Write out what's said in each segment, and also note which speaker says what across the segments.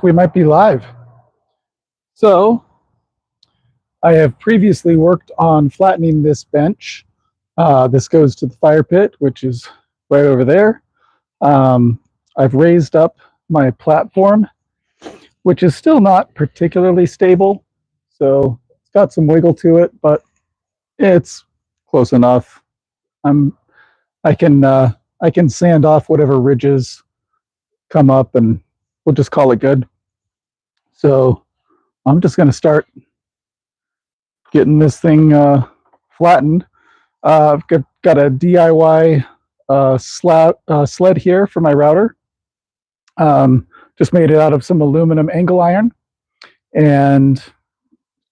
Speaker 1: We might be live. So I have previously worked on flattening this bench. This goes to the fire pit, which is right over there. I've raised up my platform, which is still not particularly stable. So it's got some wiggle to it, but it's close enough. I can sand off whatever ridges come up, and we'll just call it good. So I'm just going to start getting this thing flattened. I've got a DIY sled here for my router. Just made it out of some aluminum angle iron and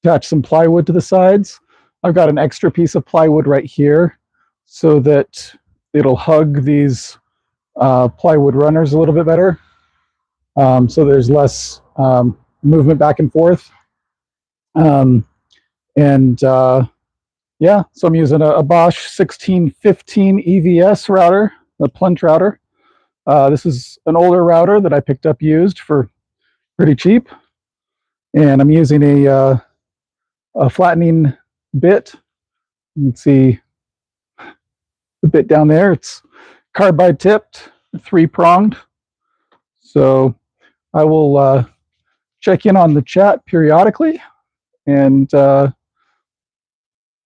Speaker 1: attached some plywood to the sides. I've got an extra piece of plywood right here so that it'll hug these plywood runners a little bit better. So there's less movement back and forth. Yeah, so I'm using a Bosch 1615 EVS router, a plunge router. This is an older router that I picked up used for pretty cheap. And I'm using a flattening bit. You can see the bit down there. It's carbide tipped, 3-pronged. So I will check in on the chat periodically, and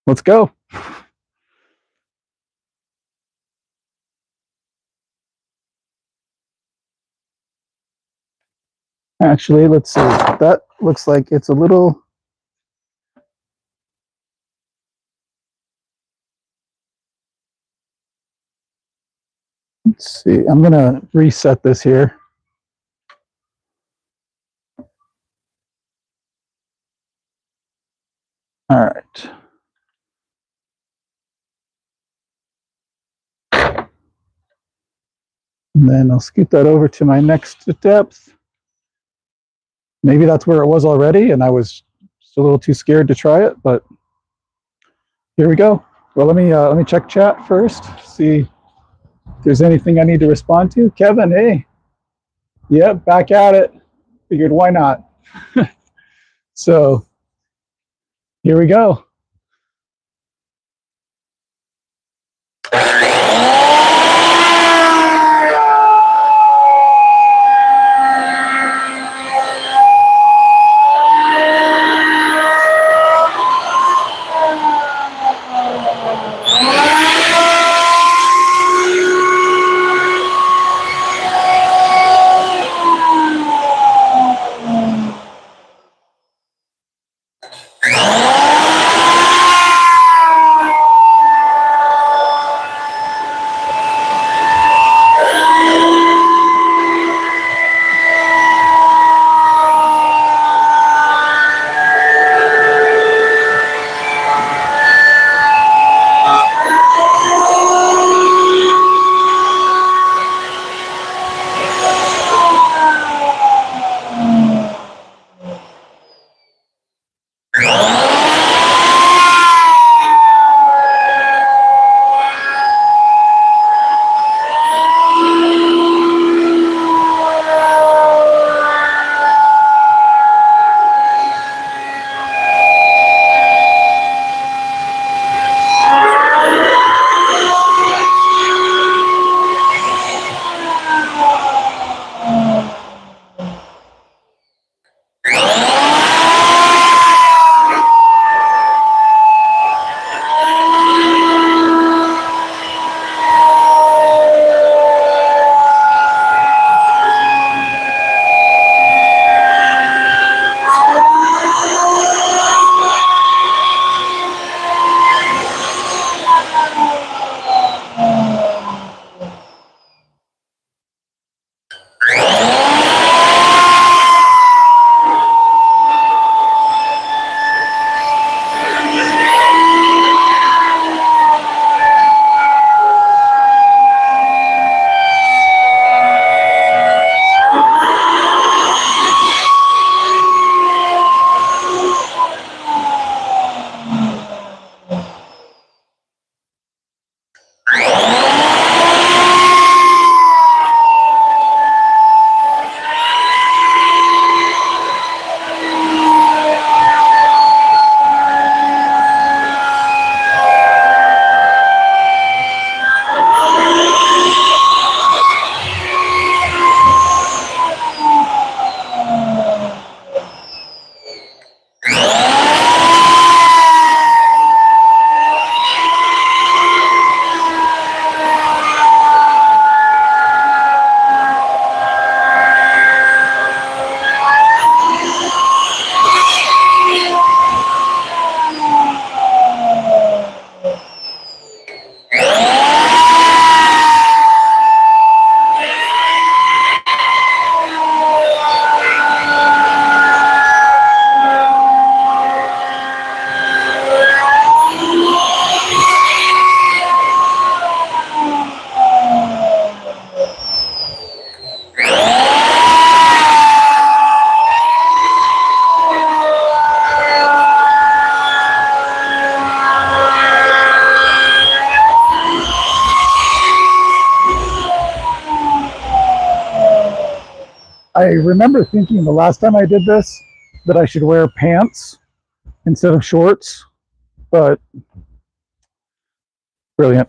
Speaker 1: let's go. Actually, let's see. That looks like it's a little... Let's see. I'm going to reset this here. All right. And then I'll scoot that over to my next depth. Maybe that's where it was already, and I was just a little too scared to try it, but here we go. Well, let me check chat first, see if there's anything I need to respond to. Kevin, hey. Yep, back at it. Figured, why not? So here we go. I remember thinking the last time I did this that I should wear pants instead of shorts, but brilliant.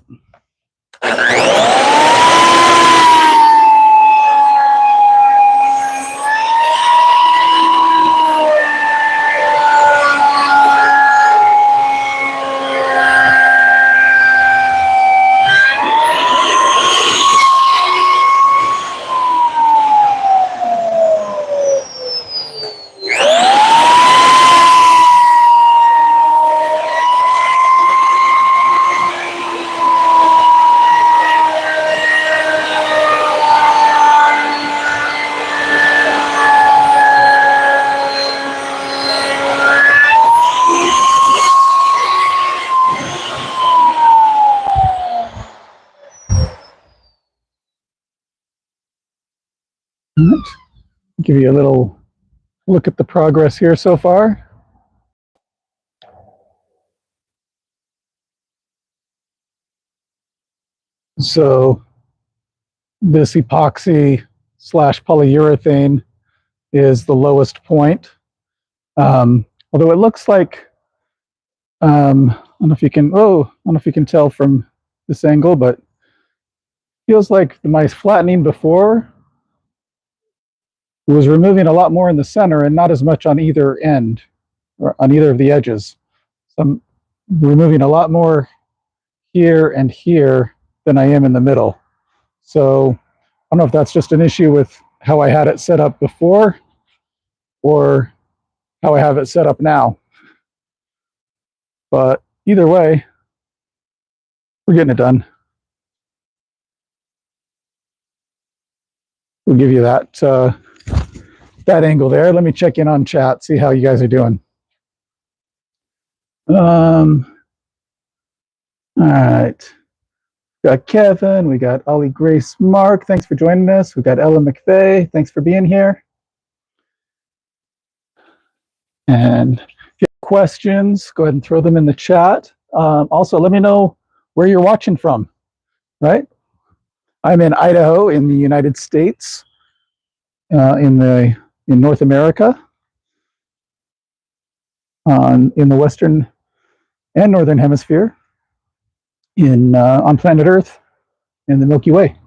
Speaker 1: Give you a little look at the progress here so far. So this epoxy slash polyurethane is the lowest point. Although it looks like, I don't know if you can, I don't know if you can tell from this angle, but feels like my flattening before was removing a lot more in the center and not as much on either end or on either of the edges. So I'm removing a lot more here and here than I am in the middle. So I don't know if that's just an issue with how I had it set up before or how I have it set up now. But either way, we're getting it done. We'll give you that that angle there. Let me check in on chat, see how you guys are doing. All right. We got Kevin, we got Ollie Grace Mark, thanks for joining us. We got Ellen McVeigh, thanks for being here. And if you have questions, go ahead and throw them in the chat. Also, let me know where you're watching from, right? I'm in Idaho in the United States, in North America, in the Western and Northern Hemisphere, on planet Earth, in the Milky Way.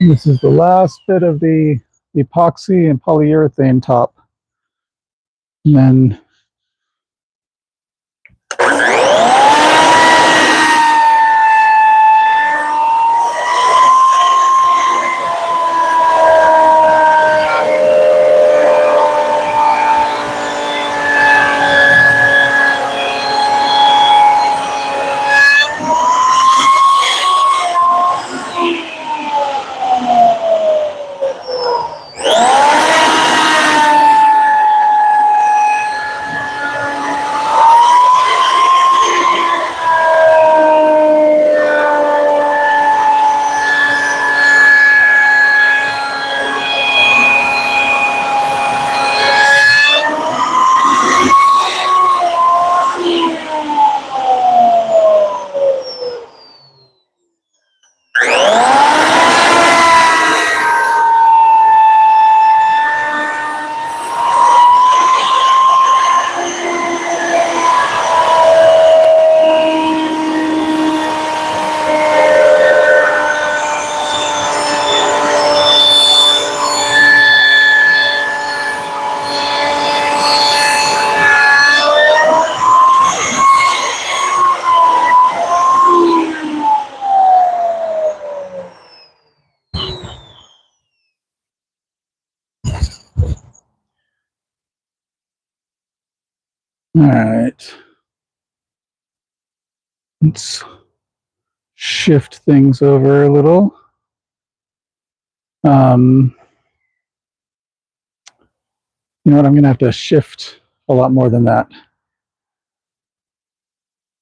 Speaker 1: This is the last bit of the epoxy and polyurethane top. And then all right. Let's shift things over a little. You know what? I'm going to have to shift a lot more than that.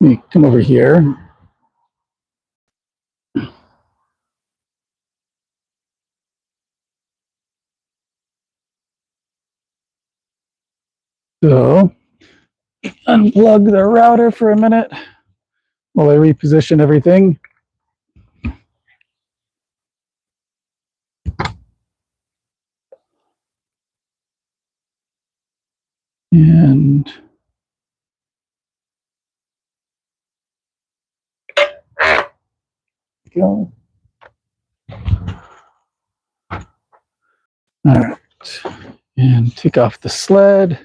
Speaker 1: Let me come over here. So, unplug the router for a minute while I reposition everything. And go. All right. And take off the sled.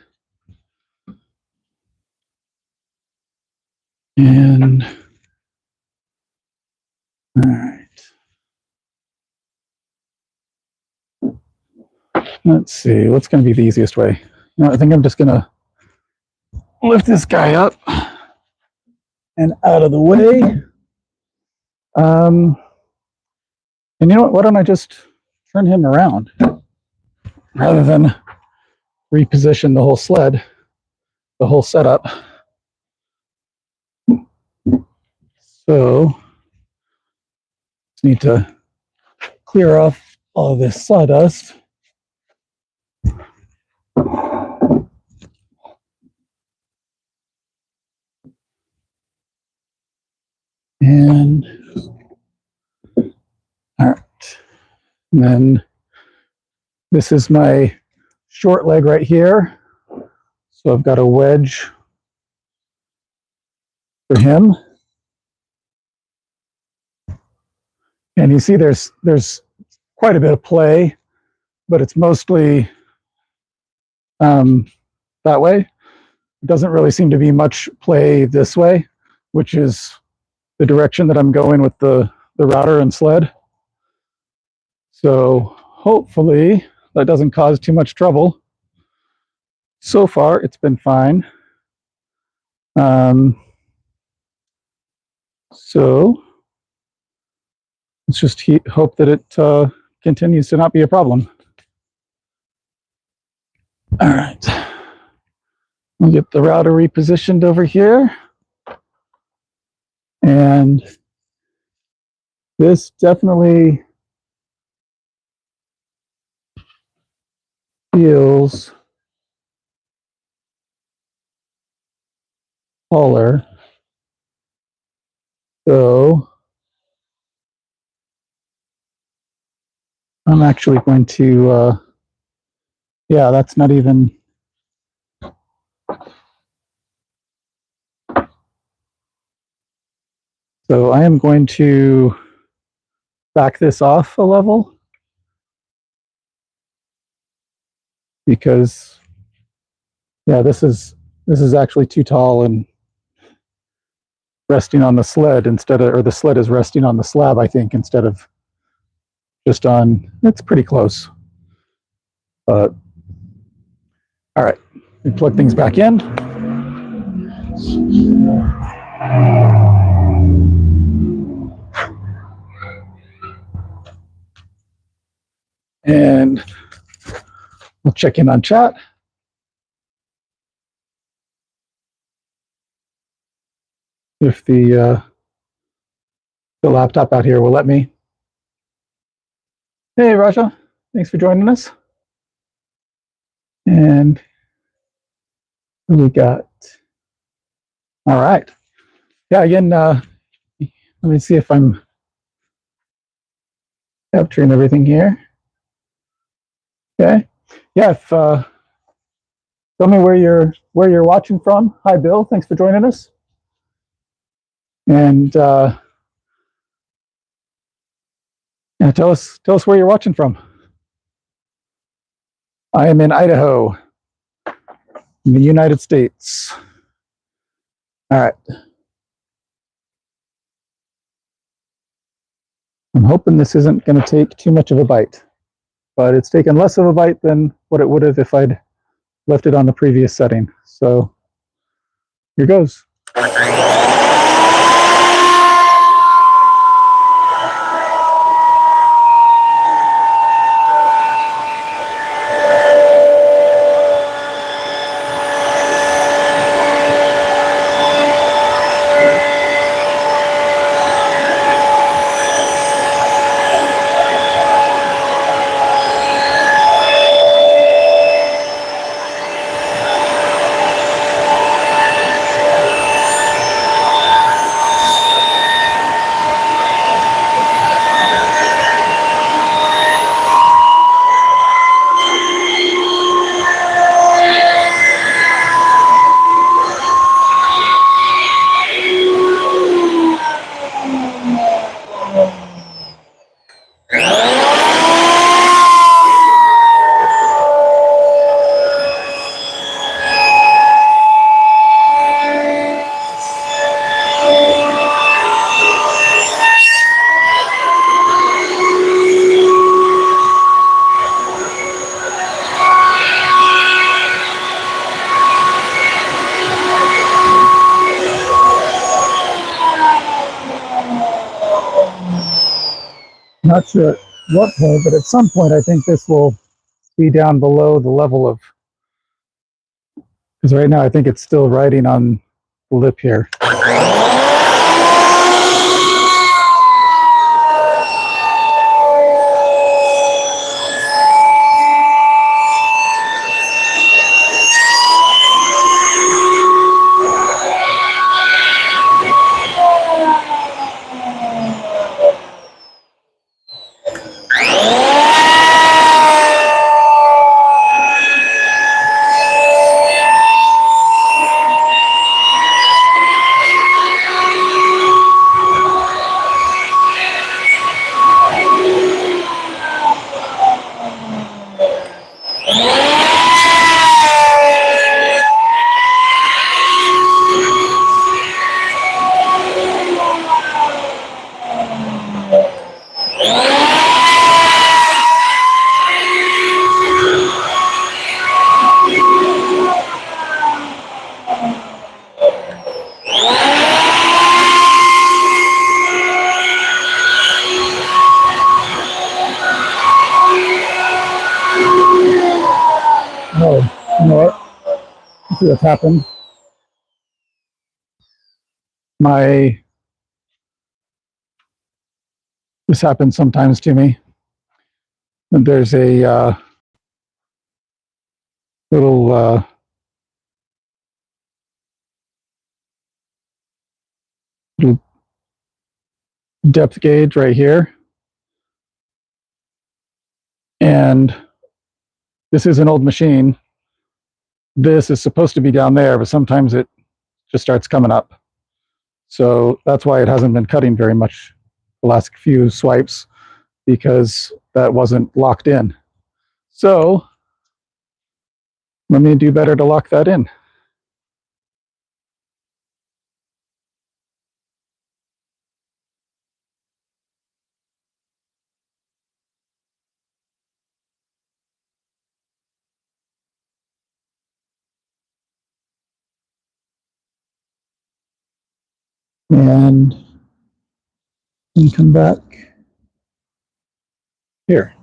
Speaker 1: And all right. Let's see, what's going to be the easiest way? You know, I think I'm just going to lift this guy up and out of the way. And you know what? Why don't I just turn him around rather than reposition the whole sled, the whole setup. So, just need to clear off all of this sawdust. And all right. And then this is my short leg right here. So I've got a wedge for him. And you see there's quite a bit of play, but it's mostly that way. It doesn't really seem to be much play this way, which is the direction that I'm going with the router and sled. So hopefully that doesn't cause too much trouble. So far, it's been fine. So let's just hope that it continues to not be a problem. All right. We'll get the router repositioned over here. And this definitely feels taller. So I'm actually going to, yeah, that's not even. So I am going to back this off a level because yeah, this is actually too tall and resting on the sled instead of, or the sled is resting on the slab, I think, instead of just on. It's pretty close. But all right, we plug things back in. And we'll check in on chat. If the laptop out here will let me. Hey, Raja, thanks for joining us. And we got, all right. Yeah, again, let me see if I'm capturing everything here. Okay. Yeah, if, tell me where you're watching from. Hi, Bill. Thanks for joining us. And yeah, tell us where you're watching from. I am in Idaho, in the United States. All right. I'm hoping this isn't going to take too much of a bite, but it's taken less of a bite than what it would have if I'd left it on the previous setting. So here goes. Not sure at what point, but at some point I think this will be down below the level of, because right now I think it's still riding on the lip here. Oh, you know what? Let's see what's happened. This happens sometimes to me. There's a little depth gauge right here. And this is an old machine. This is supposed to be down there, but sometimes it just starts coming up. So that's why it hasn't been cutting very much the last few swipes, because that wasn't locked in. So Let me do better to lock that in. And come back here.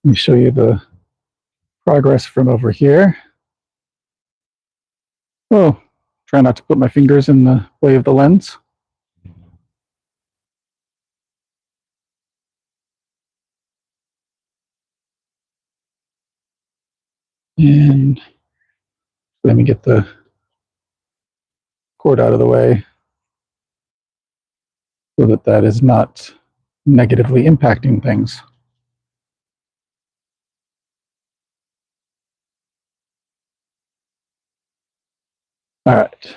Speaker 1: Let me show you the progress from over here. Oh, try not to put my fingers in the way of the lens. And let me get the cord out of the way so that that is not negatively impacting things. All right.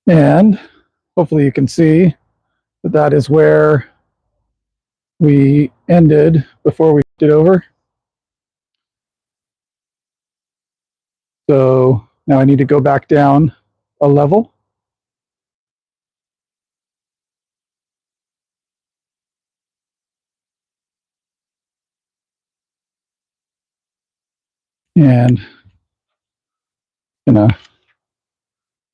Speaker 1: And hopefully you can see that that is where we ended before we did over. So now I need to go back down a level. And gonna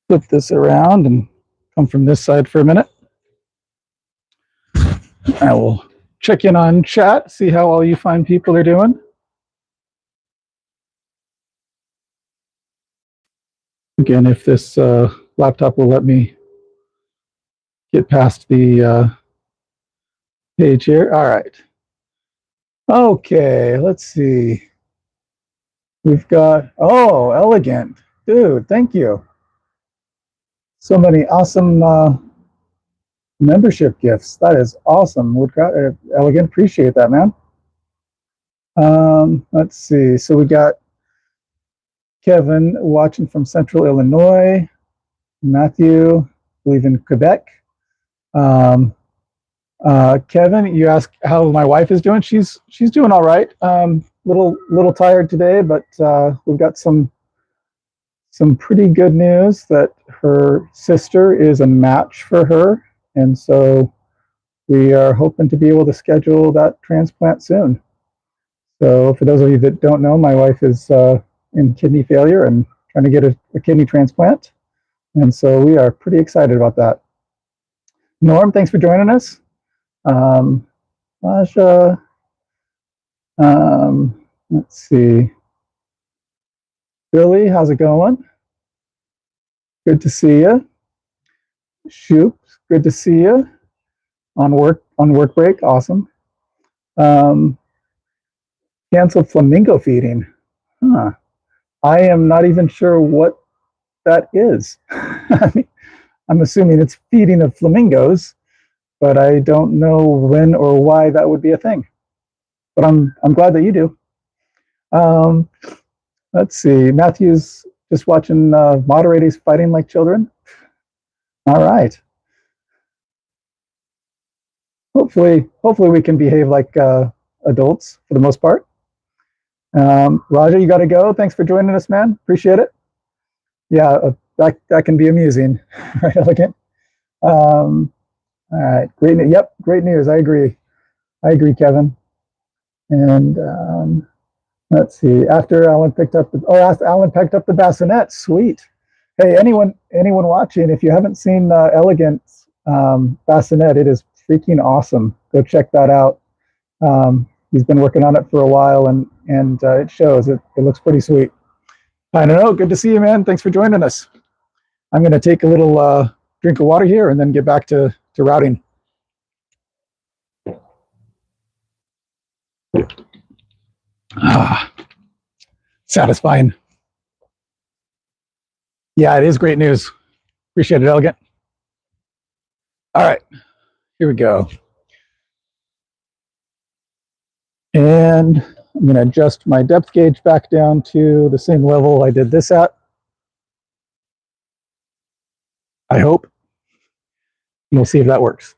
Speaker 1: flip this around and come from this side for a minute. I will check in on chat, see how all you fine people are doing. Again, if this laptop will let me get past the page here. All right. Okay, let's see. We've got, oh, elegant. Dude, thank you. So many awesome membership gifts. That is awesome. Woodcraft, elegant, appreciate that, man. Let's see. So we got Kevin watching from Central Illinois. Matthew, I believe in Quebec. Kevin, you asked how my wife is doing. She's doing all right. Little tired today, but we've got some pretty good news that her sister is a match for her, and so we are hoping to be able to schedule that transplant soon. So for those of you that don't know, my wife is in kidney failure and trying to get a kidney transplant, and so we are pretty excited about that. Norm, thanks for joining us. Masha, let's see. Billy, how's it going? Good to see you. Shoop, good to see you. On work break, awesome. Canceled flamingo feeding. Huh. I am not even sure what that is. I mean, I'm assuming it's feeding of flamingos, but I don't know when or why that would be a thing. But I'm glad that you do. Let's see. Matthew's just watching moderators fighting like children. All right. Hopefully we can behave like adults for the most part. Raja, you got to go. Thanks for joining us, man. Appreciate it. Yeah, that can be amusing, right, Elegant? All right, great. Yep, great news. I agree, Kevin. And let's see. After Alan picked up the bassinet. Sweet. Hey, anyone watching? If you haven't seen Elegant's bassinet, it is freaking awesome. Go check that out. He's been working on it for a while, and it shows. It looks pretty sweet. I don't know. Good to see you, man. Thanks for joining us. I'm going to take a little drink of water here and then get back to routing. Satisfying. Yeah, it is great news. Appreciate it, Elegant. All right, here we go. And I'm going to adjust my depth gauge back down to the same level I did this at. I hope. And we'll see if that works.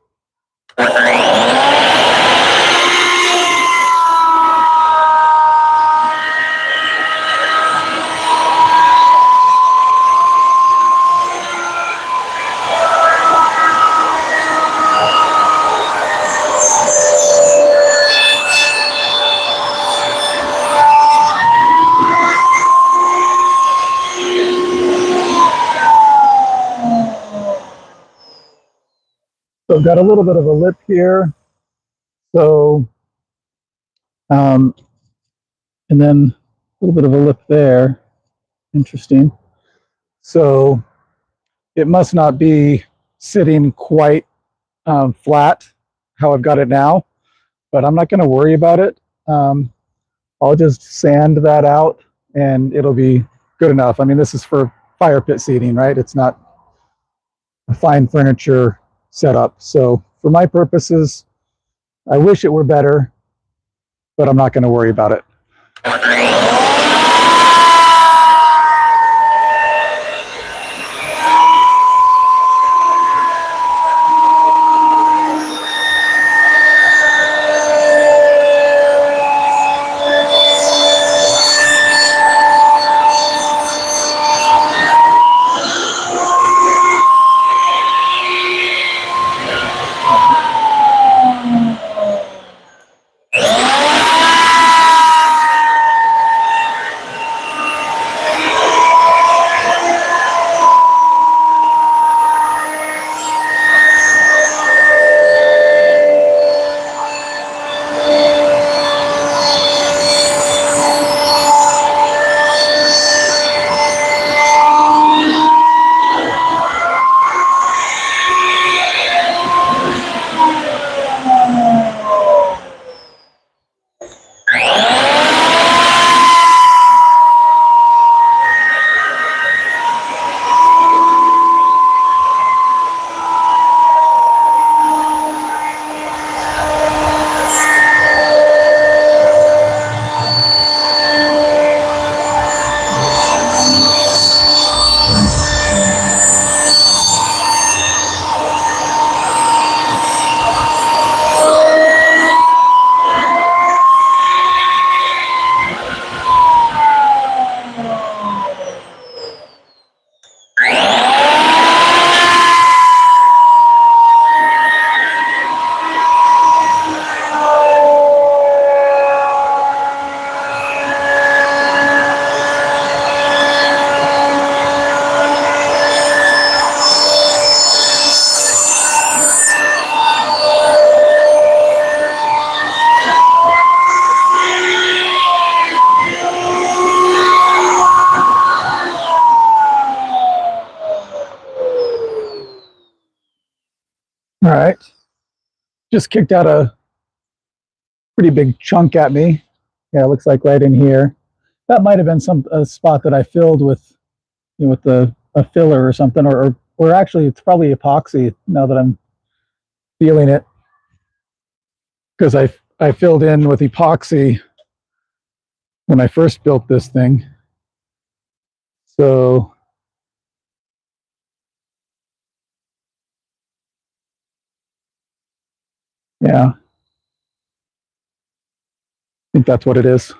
Speaker 1: So I've got a little bit of a lip here. So, and then a little bit of a lip there. Interesting. So it must not be sitting quite flat how I've got it now, but I'm not going to worry about it. I'll just sand that out and it'll be good enough. I mean, this is for fire pit seating, right? It's not a fine furniture setup. So for my purposes, I wish it were better, but I'm not going to worry about it. just kicked out a pretty big chunk at me. Yeah, it looks like right in here. That might have been a spot that I filled with, with a filler or something, or actually it's probably epoxy now that I'm feeling it, because I filled in with epoxy when I first built this thing. So yeah, I think that's what it is.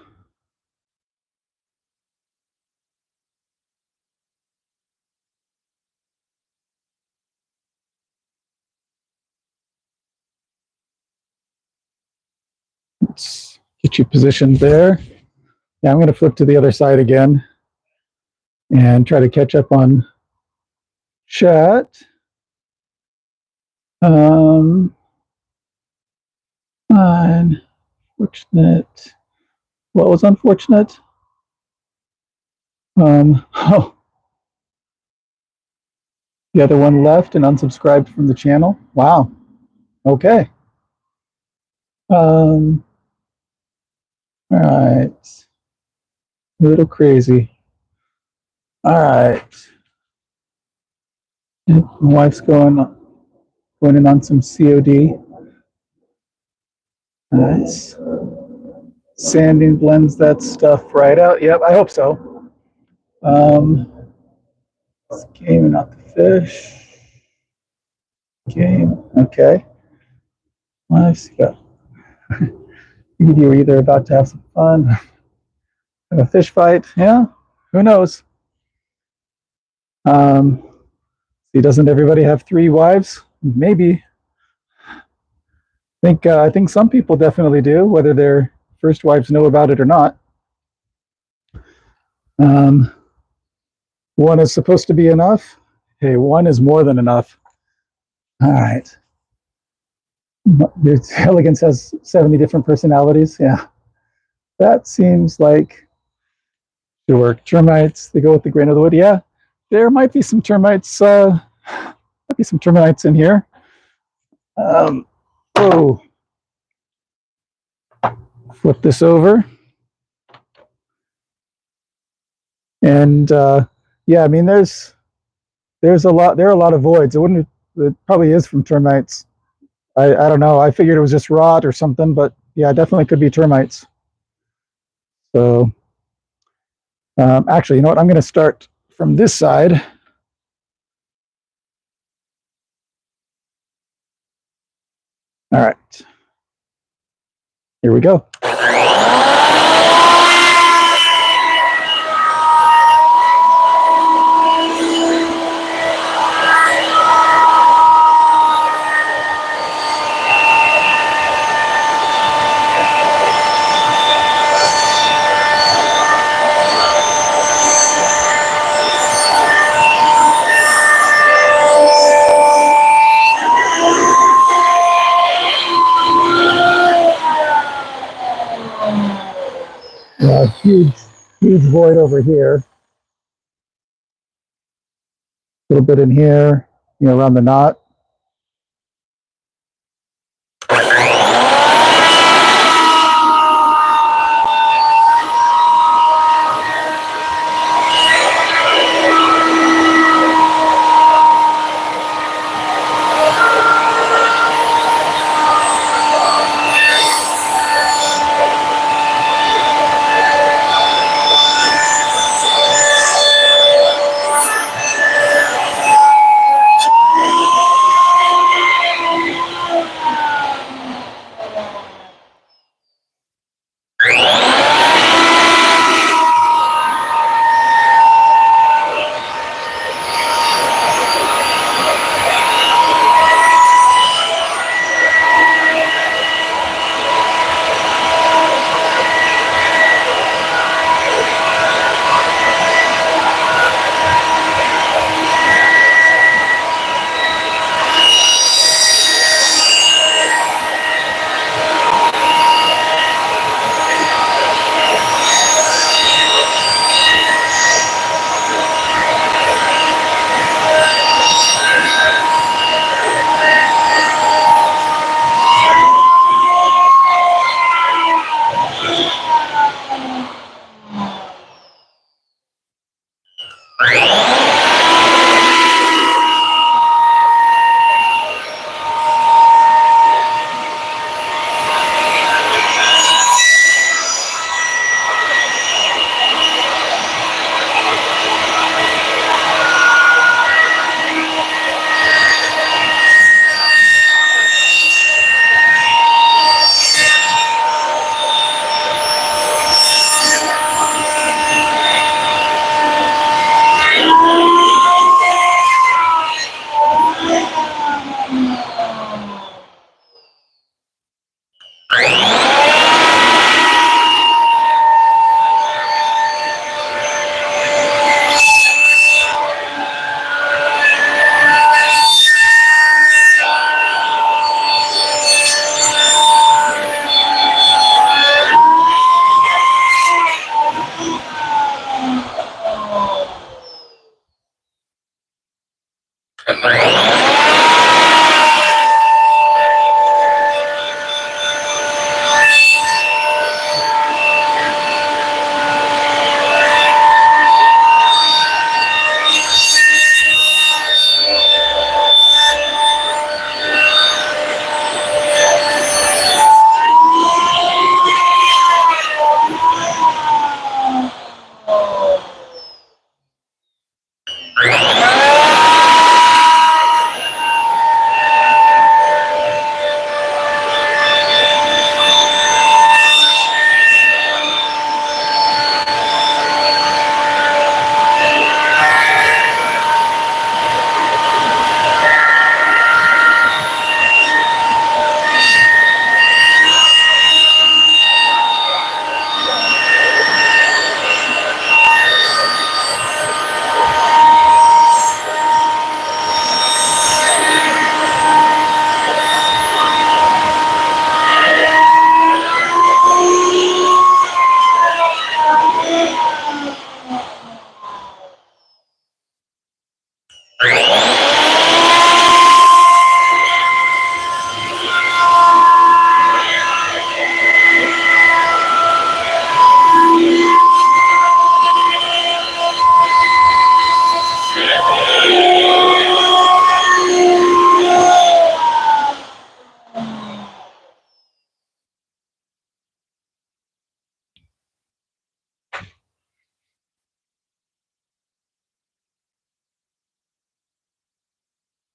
Speaker 1: Let's get you positioned there. Yeah, I'm going to flip to the other side again and try to catch up on chat. Unfortunate. What was unfortunate? Oh, the other one left and unsubscribed from the channel. Wow. Okay. All right. A little crazy. All right. My wife's going in on some COD. Nice. Sanding blends that stuff right out. Yep, I hope so. It's game and not the fish. Game. Okay. Wife's got. You're either about to have some fun, have a fish fight. Yeah. Who knows? See, doesn't everybody have 3 wives? Maybe. I think some people definitely do, whether their first wives know about it or not. One is supposed to be enough. Hey, one is more than enough. All right. Elegance has 70 different personalities. Yeah. That seems like sure. Termites, they go with the grain of the wood. Yeah. There might be some termites. Might be some termites in here. Oh. Flip this over. And yeah, I mean, there are a lot of voids. It probably is from termites. I don't know. I figured it was just rot or something, but yeah, it definitely could be termites. So actually, you know what? I'm going to start from this side. All right. Here we go. Huge void over here. A little bit in here, around the knot.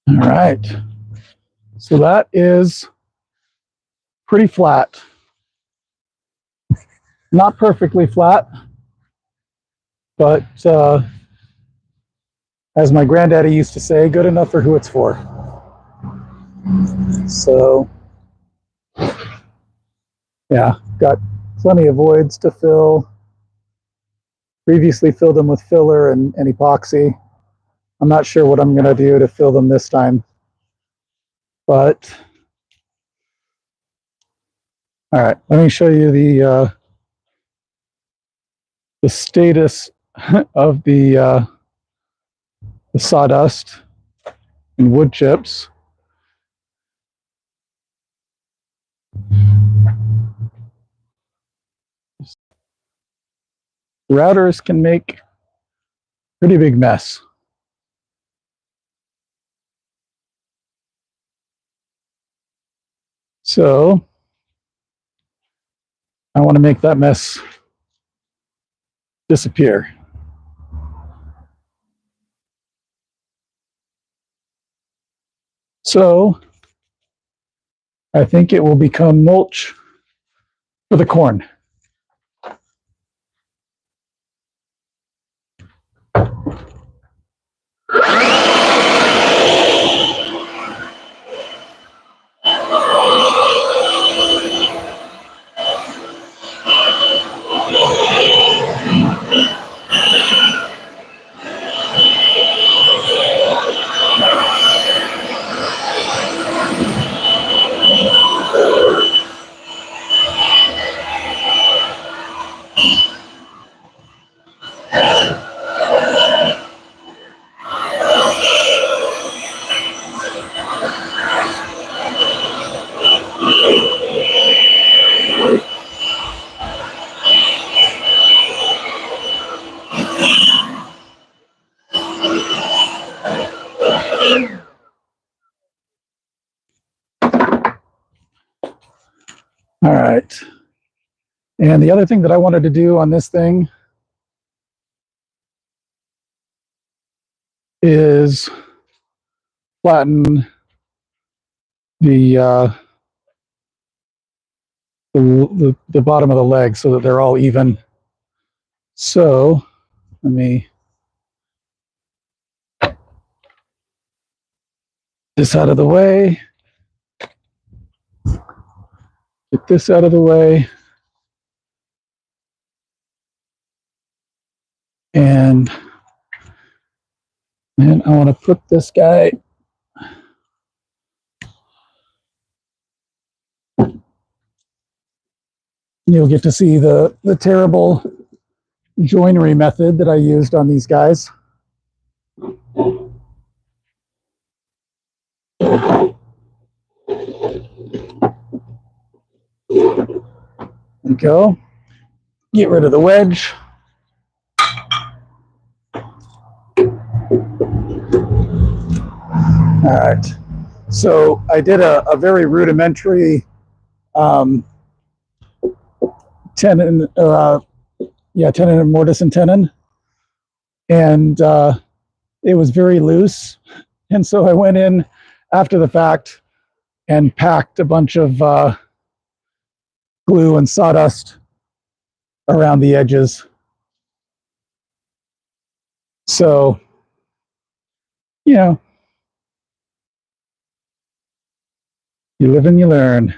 Speaker 1: All right. So that is pretty flat. Not perfectly flat, but as my granddaddy used to say, good enough for who it's for. So, yeah, got plenty of voids to fill. Previously filled them with filler and epoxy. I'm not sure what I'm going to do to fill them this time, but all right, let me show you the status of the sawdust and wood chips. Routers can make pretty big mess. So I want to make that mess disappear. So I think it will become mulch for the corn. All right. And the other thing that I wanted to do on this thing is flatten the the bottom of the leg so that they're all even. So let me this out of the way. Get this out of the way. And then I want to put this guy. You'll get to see the terrible joinery method that I used on these guys. There we go. Get rid of the wedge. All right. So I did a very rudimentary tenon, tenon and mortise and tenon, and it was very loose. And so I went in after the fact and packed a bunch of glue and sawdust around the edges. So, you know, you live and you learn.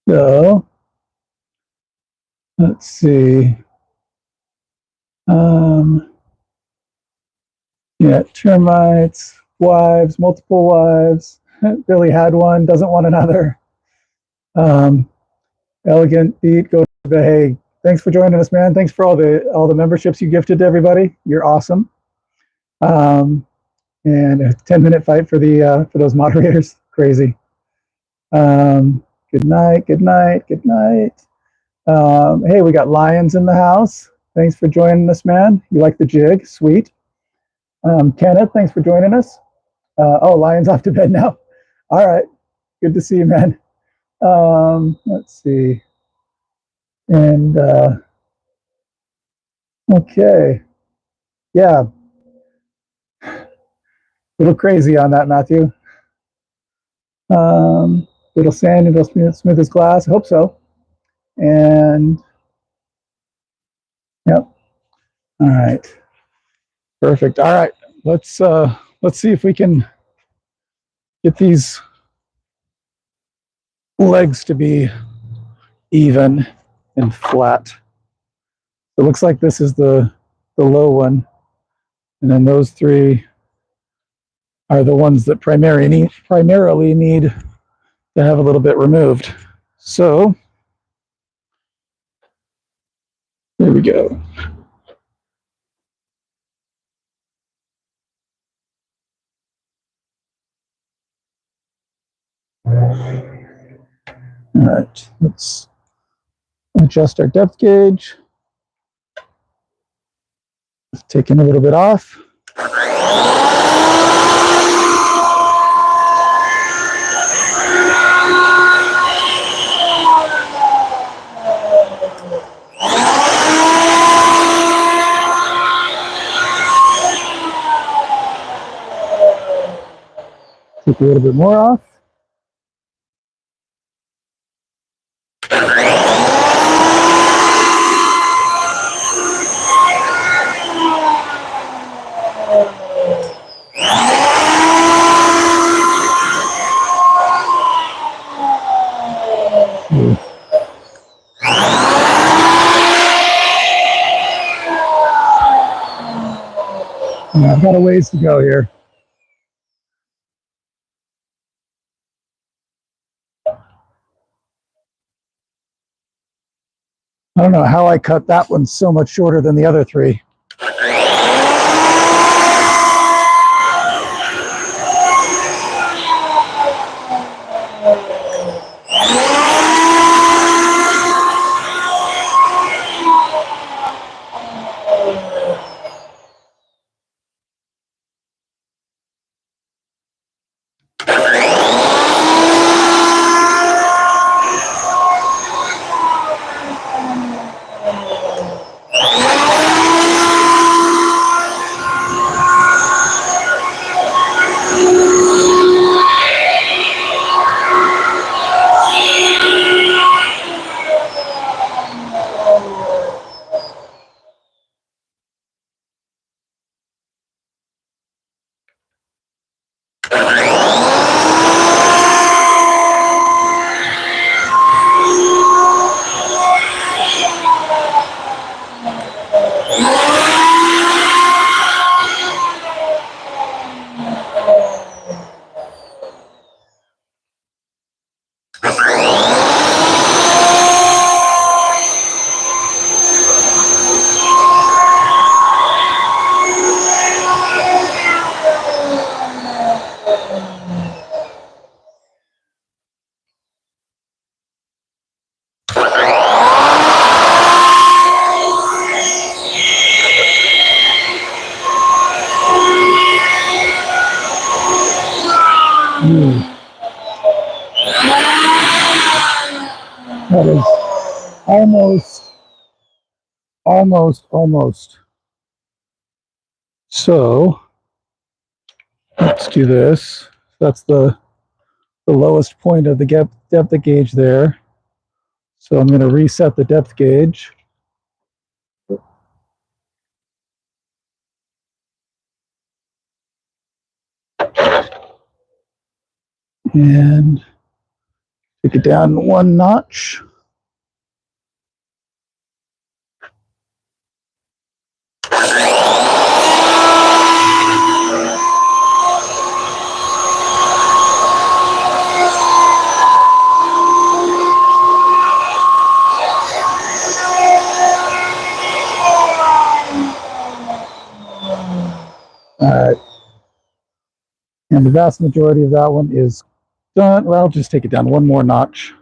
Speaker 1: So, let's see. Termites, wives, multiple wives. Billy had one, doesn't want another. Elegant beat, go to the hey. Thanks for joining us, man. Thanks for all the memberships you gifted to everybody. You're awesome. And a 10-minute fight for those moderators. Crazy. Good night, good night, good night. Hey, we got Lions in the house. Thanks for joining us, man. You like the jig? Sweet. Kenneth, thanks for joining us. Lions off to bed now. All right. Good to see you, man. Let's see. And okay. Yeah. A little crazy on that, Matthew. Little sand, it'll smooth as glass. I hope so. And yep. All right. Perfect. All right. Let's see if we can get these legs to be even and flat. It looks like this is the low one, and then those three are the ones that primarily need to have a little bit removed. So there we go. All right, let's adjust our depth gauge. Taking a little bit off. Take a little bit more off. I've got a ways to go here. I don't know how I cut that one so much shorter than the other three. That is almost. So let's do this. That's the lowest point of the depth gauge there. So I'm going to reset the depth gauge. And take it down one notch. All right. And the vast majority of that one is done. Well, just take it down one more notch.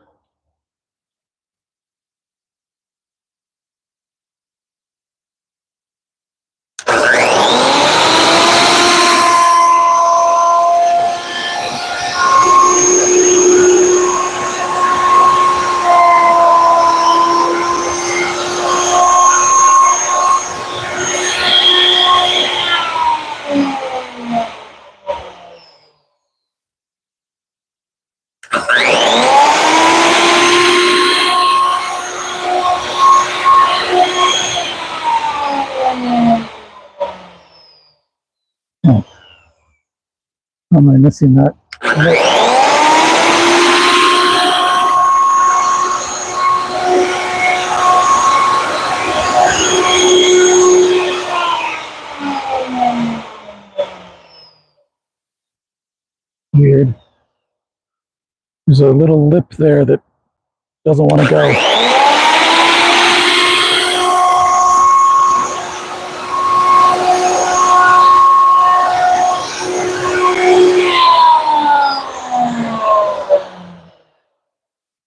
Speaker 1: Oh, how am I missing that? Weird. There's a little lip there that doesn't want to go.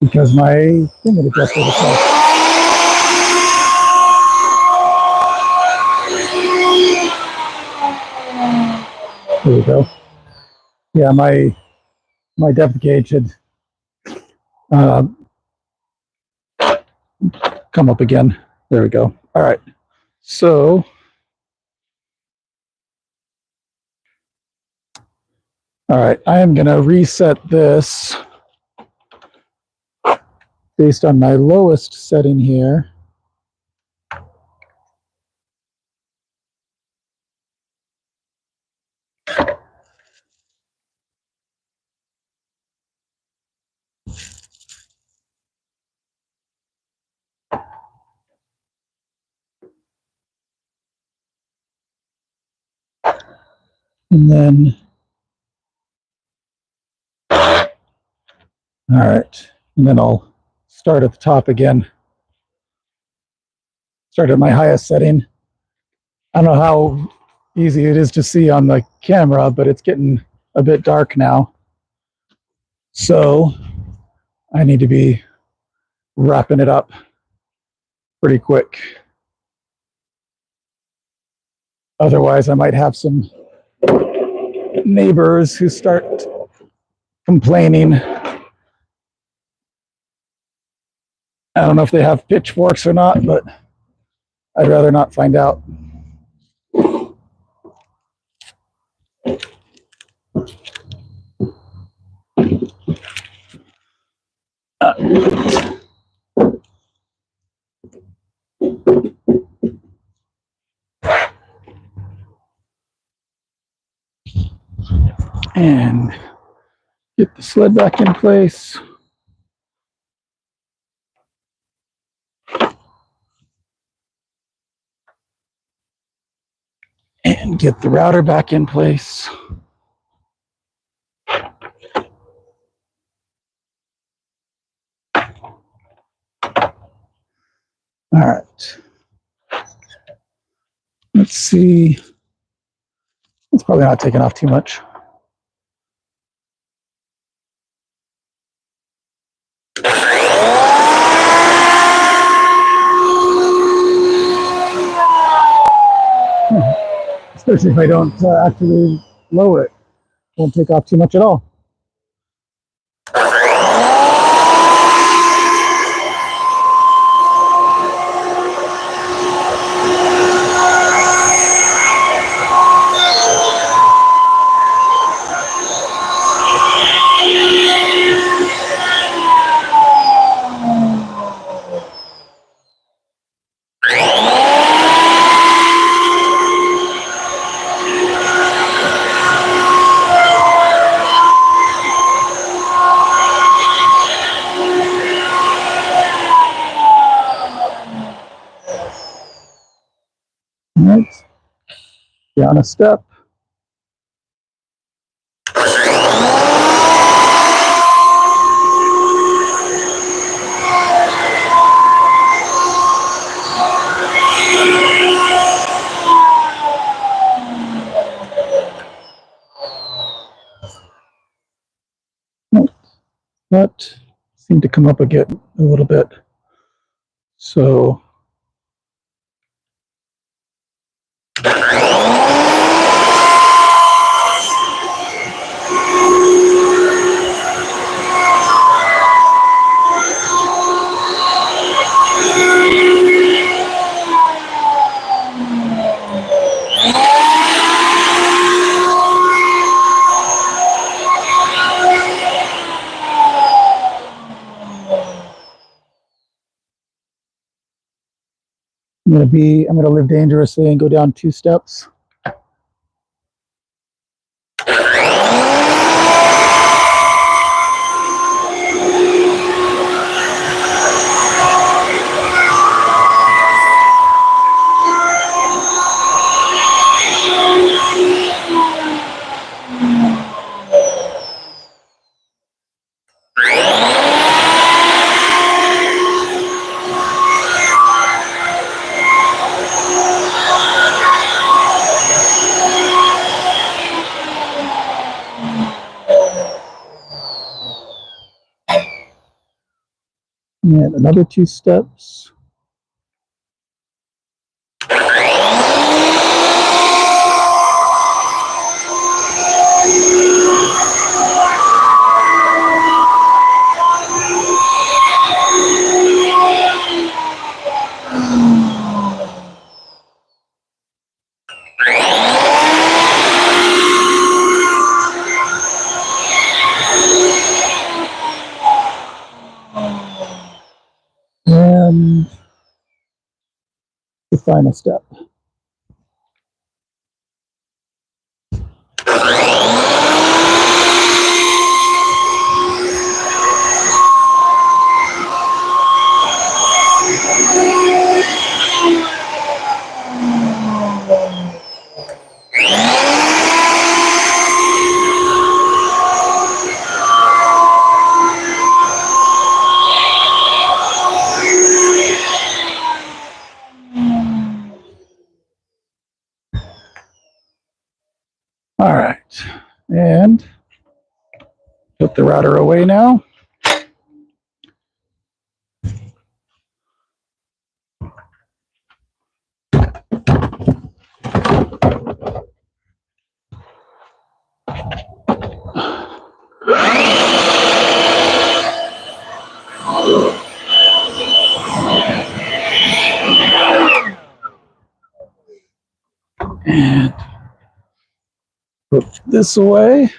Speaker 1: Because my thing had adjusted itself. There we go. Yeah, my depth gauge had come up again. There we go. All right. So, all right, I am going to reset this based on my lowest setting here. And then, all right, and then I'll start at the top again. Start at my highest setting. I don't know how easy it is to see on the camera, but it's getting a bit dark now. So I need to be wrapping it up pretty quick. Otherwise, I might have some neighbors who start complaining. I don't know if they have pitchforks or not, but I'd rather not find out. And get the sled back in place. And get the router back in place. All right. Let's see. It's probably not taking off too much. Especially if I don't actually lower it. Won't take off too much at all. down a step. That seemed to come up again a little bit. So I'm gonna live dangerously and go down 2 steps. And another 2 steps. And the final step. All right, and put the router away now. And put this away.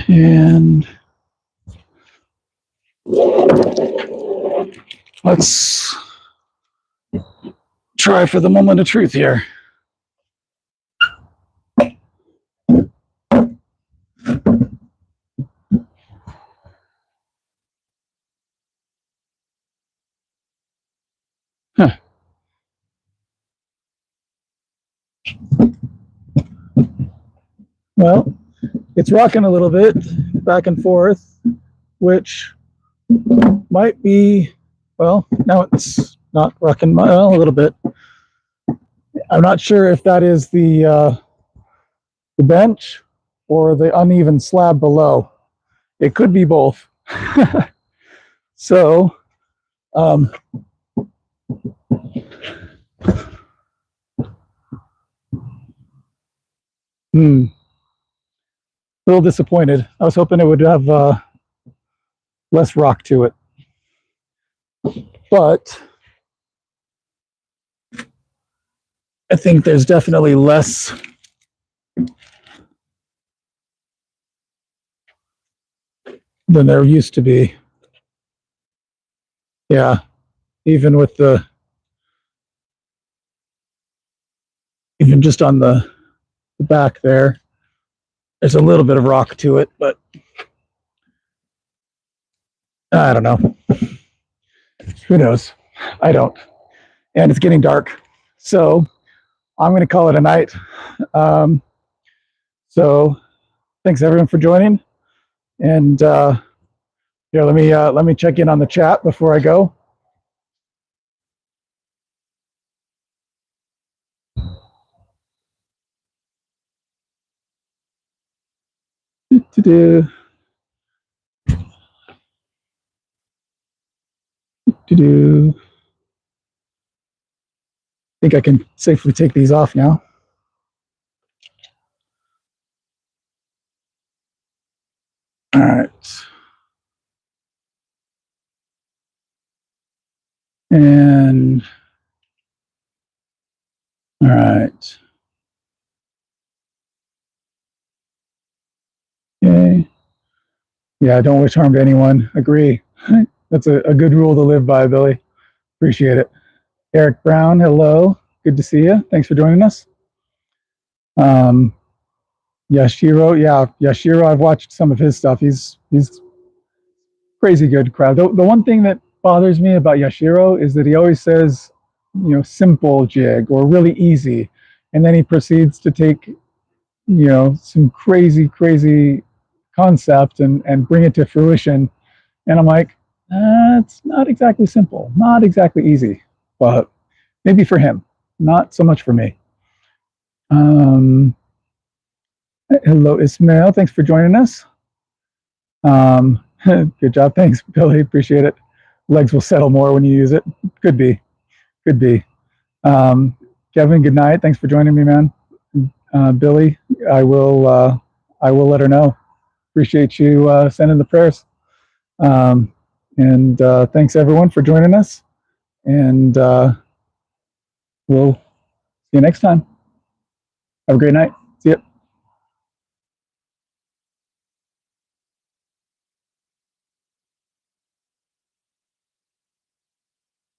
Speaker 1: And let's try for the moment of truth here. Huh. Well, it's rocking a little bit back and forth, which might be, well, now it's not rocking, well, a little bit. I'm not sure if that is the bench or the uneven slab below. It could be both. So, a little disappointed. I was hoping it would have less rock to it. But I think there's definitely less than there used to be. Yeah, even with even just on the back there, There's a little bit of rock to it, but I don't know. Who knows? I don't. And it's getting dark. So I'm going to call it a night. So thanks everyone for joining. And here, let me check in on the chat before I go. I think I can safely take these off now. All right. And all right. Okay. Yeah, don't wish harm to anyone. Agree. That's a good rule to live by, Billy. Appreciate it. Eric Brown, hello. Good to see you. Thanks for joining us. Yashiro, yeah, Yashiro, I've watched some of his stuff. He's crazy good crowd. The one thing that bothers me about Yashiro is that he always says, you know, simple jig or really easy. And then he proceeds to take, you know, some crazy concept and bring it to fruition. And I'm like, it's not exactly simple, not exactly easy, but maybe for him, not so much for me. Hello, Ismail. Thanks for joining us. Good job. Thanks, Billy. Appreciate it. Legs will settle more when you use it. Could be. Could be. Kevin, good night. Thanks for joining me, man. Billy, I will let her know. Appreciate you sending the prayers. And thanks everyone for joining us. And we'll see you next time. Have a great night. See ya.